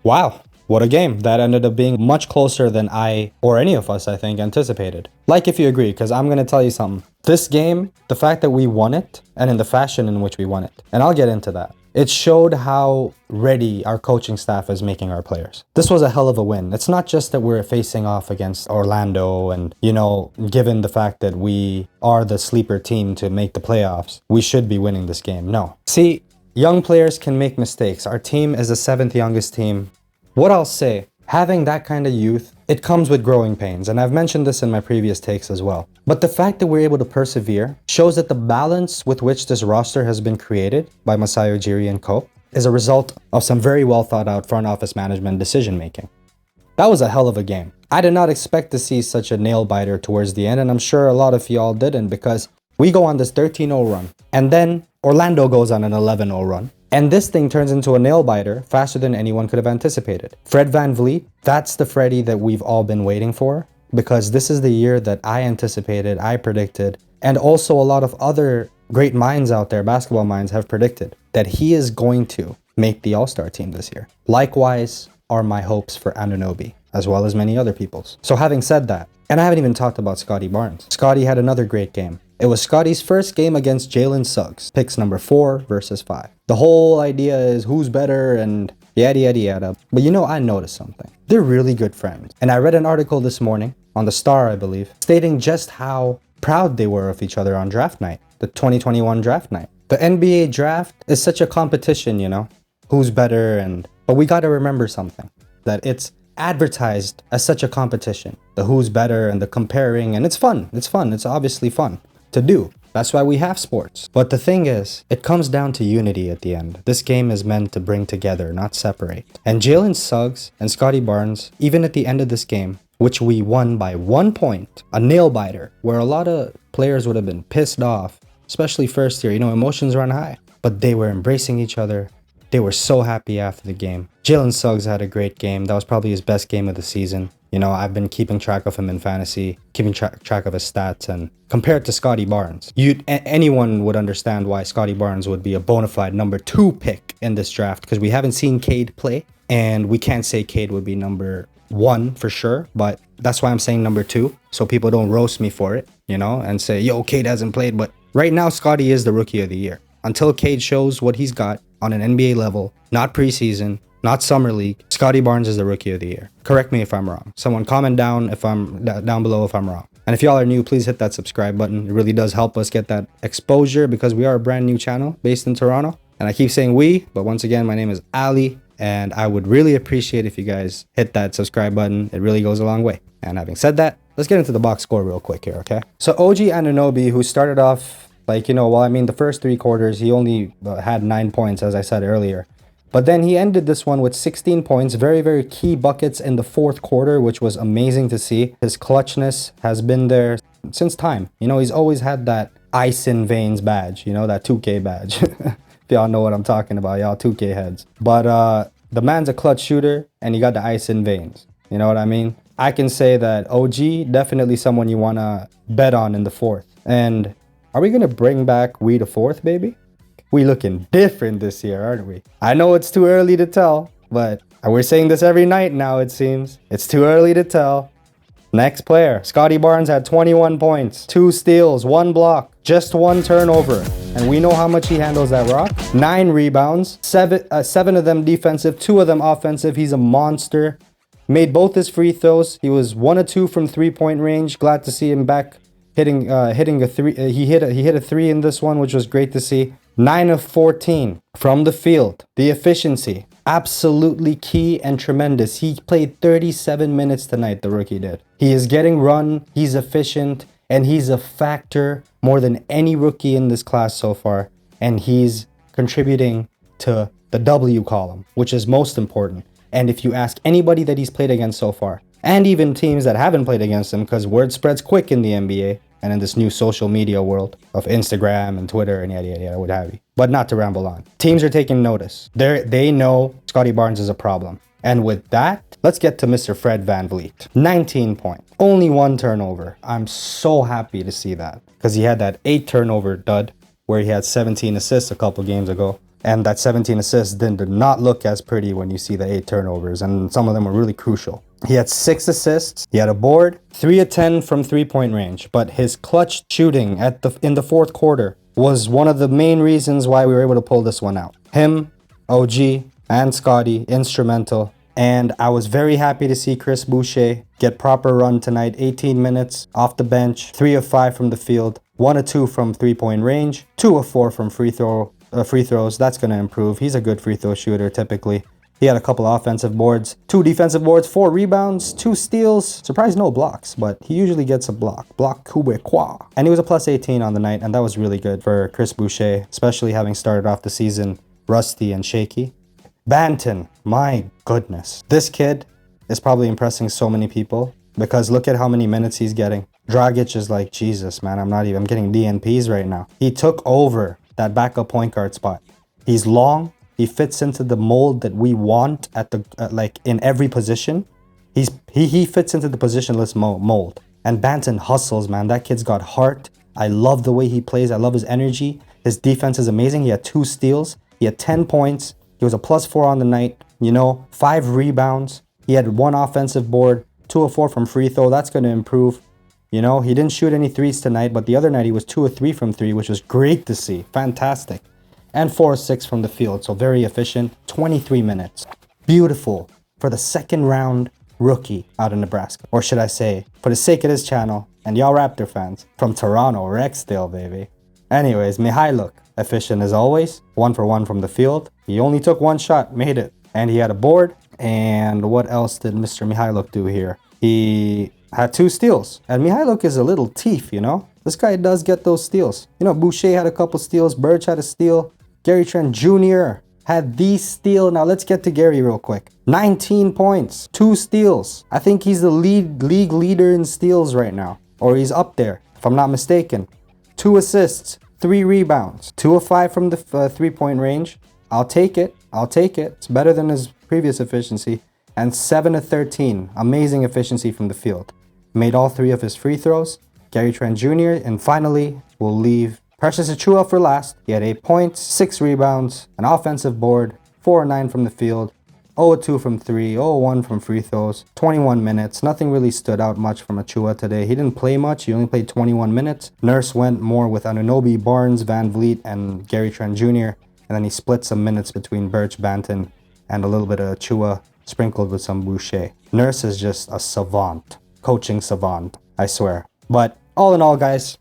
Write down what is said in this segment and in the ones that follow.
Wow, what a game. That ended up being much closer than I, or any of us, I think, anticipated. Like if you agree, because I'm going to tell you something. This game, the fact that we won it, and in the fashion in which we won it, and I'll get into that, it showed how ready our coaching staff is making our players. This was a hell of a win. It's not just that we're facing off against Orlando and, given the fact that we are the sleeper team to make the playoffs, we should be winning this game. No. See, young players can make mistakes. Our team is the 7th youngest team. What I'll say, having that kind of youth, it comes with growing pains, and I've mentioned this in my previous takes as well. But the fact that we're able to persevere shows that the balance with which this roster has been created by Masai Ujiri and co. is a result of some very well thought out front office management decision making. That was a hell of a game. I did not expect to see such a nail biter towards the end, and I'm sure a lot of y'all didn't, because we go on this 13-0 run, and then Orlando goes on an 11-0 run. And this thing turns into a nail biter faster than anyone could have anticipated. Fred VanVleet, that's the Freddie that we've all been waiting for, because this is the year that I anticipated, I predicted, and also a lot of other great minds out there, basketball minds, have predicted that he is going to make the All-Star team this year. Likewise are my hopes for Anunoby, as well as many other people's. So having said that, and I haven't even talked about Scottie Barnes. Scottie had another great game. It was Scottie's first game against Jalen Suggs, picks number 4 versus 5. The whole idea is who's better and yada yada yada. But I noticed something. They're really good friends. And I read an article this morning on the Star, I believe, stating just how proud they were of each other on draft night, the 2021 draft night. The NBA draft is such a competition, who's better, but we got to remember something, that it's advertised as such a competition, the who's better and the comparing, and it's fun. It's obviously fun to do. That's why we have sports. But the thing is, it comes down to unity at the end. This game is meant to bring together, not separate. And Jalen Suggs and Scottie Barnes, even at the end of this game, which we won by 1 point, a nail biter, where a lot of players would have been pissed off, especially first year, emotions run high. But they were embracing each other. They were so happy after the game. Jalen Suggs had a great game. That was probably his best game of the season. I've been keeping track of him in fantasy, keeping track of his stats, and compared to Scottie Barnes, anyone would understand why Scottie Barnes would be a bona fide number 2 pick in this draft, because we haven't seen Cade play, and we can't say Cade would be number 1 for sure, but that's why I'm saying number 2, so people don't roast me for it, and say, yo, Cade hasn't played. But right now, Scottie is the rookie of the year. Until Cade shows what he's got on an NBA level, not preseason, not summer league, Scottie Barnes is the rookie of the year. Correct me if I'm wrong. Someone comment down below if I'm wrong. And if y'all are new, please hit that subscribe button. It really does help us get that exposure, because we are a brand new channel based in Toronto. And I keep saying we, but once again, my name is Ali, and I would really appreciate if you guys hit that subscribe button. It really goes a long way. And having said that, let's get into the box score real quick here, okay? So O.G Anunoby, who started off the first 3 quarters, he only had 9 points, as I said earlier. But then he ended this one with 16 points, very, very key buckets in the 4th quarter, which was amazing to see. His clutchness has been there since time. He's always had that ice in veins badge, that 2K badge. If y'all know what I'm talking about, y'all 2K heads. But the man's a clutch shooter, and he got the ice in veins. You know what I mean? I can say that OG, definitely someone you want to bet on in the 4th. And are we going to bring back we the 4th, baby? We looking different this year, aren't we? I know it's too early to tell, but we're saying this every night now, it seems. It's too early to tell. Next player, Scottie Barnes had 21 points, 2 steals, 1 block, just 1 turnover. And we know how much he handles that rock. 9 rebounds, 7 of them defensive, 2 of them offensive. He's a monster. Made both his free throws. He was 1 of 2 from 3-point range. Glad to see him back hitting a 3. He hit a 3 in this one, which was great to see. 9 of 14 from the field. The efficiency, absolutely key and tremendous. He played 37 minutes tonight, the rookie did. He is getting run, he's efficient, and he's a factor more than any rookie in this class so far. And he's contributing to the W column, which is most important. And if you ask anybody that he's played against so far, and even teams that haven't played against him, because word spreads quick in the NBA, and in this new social media world of Instagram and Twitter and yada yada yada, what have you. But not to ramble on. Teams are taking notice. They know Scottie Barnes is a problem. And with that, let's get to Mr. Fred VanVleet. 19 points. Only 1 turnover. I'm so happy to see that. Because he had that 8 turnover dud where he had 17 assists a couple games ago. And that 17 assists did not look as pretty when you see the 8 turnovers, and some of them were really crucial. He had 6 assists, he had a board, 3 of 10 from three-point range, but his clutch shooting in the fourth quarter was one of the main reasons why we were able to pull this one out. Him, OG, and Scottie, instrumental. And I was very happy to see Chris Boucher get proper run tonight. 18 minutes off the bench, 3 of 5 from the field, 1 of 2 from three-point range, 2 of 4 from free throws. That's going to improve. He's a good free throw shooter typically. He had a couple of offensive boards, 2 defensive boards, 4 rebounds, 2 steals. Surprised no blocks, but he usually gets a block. Block Quebecois. And he was a plus 18 on the night, and that was really good for Chris Boucher, especially having started off the season rusty and shaky. Banton, my goodness. This kid is probably impressing so many people because look at how many minutes he's getting. Dragic is like, Jesus, man, I'm getting DNPs right now. He took over that backup point guard spot. He's long. He fits into the mold that we want at the like in every position. He fits into the positionless mold. And Banton hustles, man. That kid's got heart. I love the way he plays. I love his energy. His defense is amazing. He had 2 steals. He had 10 points. He was a plus 4 on the night. 5 rebounds. He had 1 offensive board, 2 of 4 from free throw. That's going to improve. He didn't shoot any threes tonight, but the other night he was 2 of 3 from 3, which was great to see. Fantastic. And 4 of 6 from the field, so very efficient. 23 minutes. Beautiful for the second round rookie out of Nebraska. Or should I say, for the sake of this channel, and y'all Raptor fans, from Jura6ix Their, baby. Anyways, Mihailuk, efficient as always. 1 for 1 from the field. He only took 1 shot, made it. And he had a board. And what else did Mr. Mihailuk do here? He had 2 steals. And Mihailuk is a little thief, This guy does get those steals. Boucher had a couple steals. Birch had a steal. Gary Trent Jr. had the steal. Now let's get to Gary real quick. 19 points, 2 steals. I think he's the league leader in steals right now. Or he's up there, if I'm not mistaken. 2 assists, 3 rebounds, 2 of 5 from the three-point range. I'll take it. It's better than his previous efficiency. And 7 of 13. Amazing efficiency from the field. Made all 3 of his free throws. Gary Trent Jr. And finally, we'll leave Precious Achiuwa for last. He had 8 points, 6 rebounds, an offensive board, 4 of 9 from the field, 0 of 2 from 3, 0 of 1 from free throws, 21 minutes. Nothing really stood out much from Achiuwa today. He didn't play much. He only played 21 minutes. Nurse went more with Anunoby, Barnes, Vanvleet, and Gary Trent Jr. And then he split some minutes between Birch, Banton, and a little bit of Achiuwa, sprinkled with some Boucher. Nurse is just a savant. Coaching savant, I swear. But all in all, guys,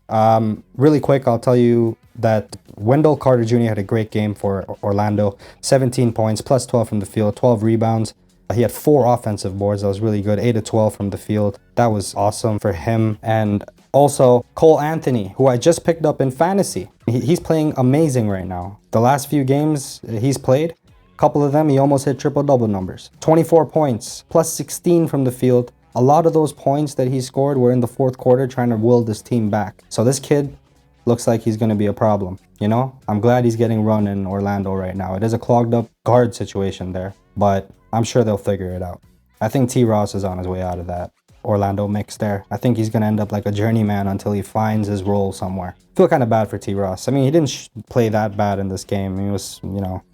really quick, I'll tell you that Wendell Carter Jr. had a great game for Orlando. 17 points, plus 12 from the field, 12 rebounds. He had 4 offensive boards. That was really good. 8 of 12 from the field. That was awesome for him. And also, Cole Anthony, who I just picked up in fantasy. He's playing amazing right now. The last few games he's played, a couple of them, he almost hit triple-double numbers. 24 points, plus 16 from the field. A lot of those points that he scored were in the fourth quarter trying to will this team back. So this kid looks like he's going to be a problem, I'm glad he's getting run in Orlando right now. It is a clogged up guard situation there, but I'm sure they'll figure it out. I think T. Ross is on his way out of that Orlando mix there. I think he's going to end up like a journeyman until he finds his role somewhere. I feel kind of bad for T. Ross. He didn't play that bad in this game. He was,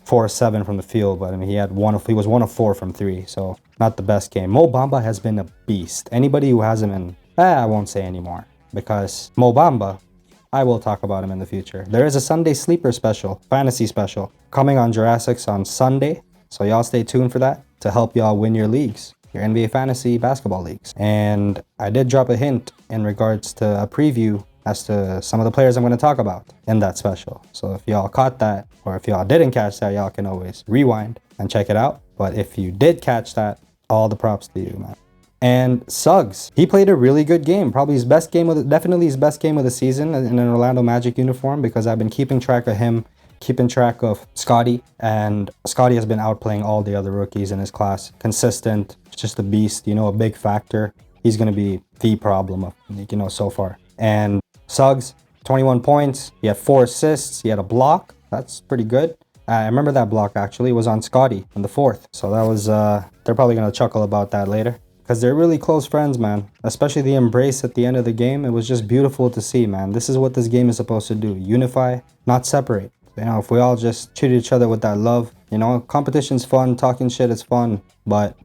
4 of 7 from the field, but he was 1 of 4 from 3, so not the best game. Mo Bamba has been a beast. Anybody who has him in, I won't say anymore, because Mo Bamba, I will talk about him in the future. There is a Sunday sleeper special, fantasy special, coming on Jura6ix on Sunday, so y'all stay tuned for that to help y'all win your leagues. Your NBA fantasy basketball leagues. And I did drop a hint in regards to a preview as to some of the players I'm going to talk about in that special. So if y'all caught that, or if y'all didn't catch that, y'all can always rewind and check it out. But if you did catch that, all the props to you, man. And Suggs, he played a really good game. Probably his best game definitely his best game of the season in an Orlando Magic uniform, because I've been keeping track of him, keeping track of Scottie, and Scottie has been outplaying all the other rookies in his class. Consistent, just a beast, a big factor. He's going to be the problem of, so far. And Suggs, 21 points. He had 4 assists. He had a block. That's pretty good. I remember that block actually was on Scottie in the 4th. So that was, they're probably going to chuckle about that later, because they're really close friends, man. Especially the embrace at the end of the game. It was just beautiful to see, man. This is what this game is supposed to do. Unify, not separate. You know, if we all just treat each other with that love, you know, competition's fun, talking shit is fun, but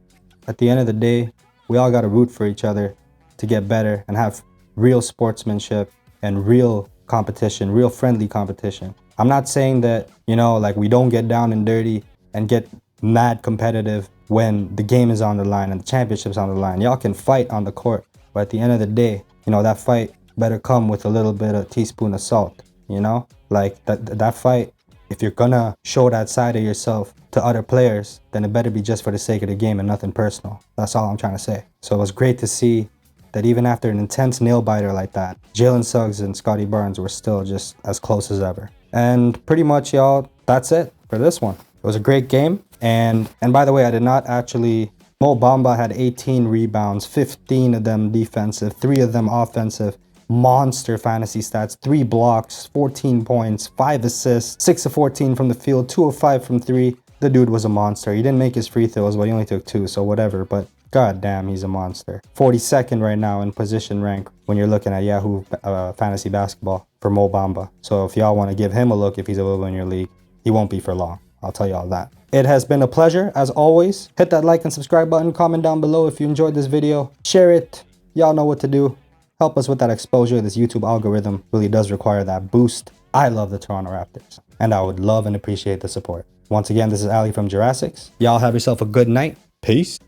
at the end of the day, we all got to root for each other to get better and have real sportsmanship and real competition, real friendly competition. I'm not saying that, you know, like we don't get down and dirty and get mad competitive when the game is on the line and the championship's on the line. Y'all can fight on the court, but at the end of the day, you know, that fight better come with a little bit of teaspoon of salt, you know? Like that fight, if you're gonna show that side of yourself to other players, then it better be just for the sake of the game and nothing personal. That's all I'm trying to say. So it was great to see that even after an intense nail biter like that, Jalen Suggs and Scottie Barnes were still just as close as ever. And pretty much, y'all, that's it for this one. It was a great game. And by the way, I did not actually... Mo Bamba had 18 rebounds, 15 of them defensive, 3 of them offensive. Monster fantasy stats, 3 blocks, 14 points, 5 assists, 6 of 14 from the field, 2 of 5 from 3. The dude was a monster. He didn't make his free throws, but he only took 2, so whatever. But god damn, he's a monster. 42nd right now in position rank when you're looking at Yahoo Fantasy Basketball for Mo Bamba. So if y'all want to give him a look if he's available in your league, he won't be for long. I'll tell you all that. It has been a pleasure, as always. Hit that like and subscribe button. Comment down below if you enjoyed this video. Share it. Y'all know what to do. Help us with that exposure. This YouTube algorithm really does require that boost. I love the Toronto Raptors, and I would love and appreciate the support. Once again, this is Ali from Jura6ix. Y'all have yourself a good night. Peace.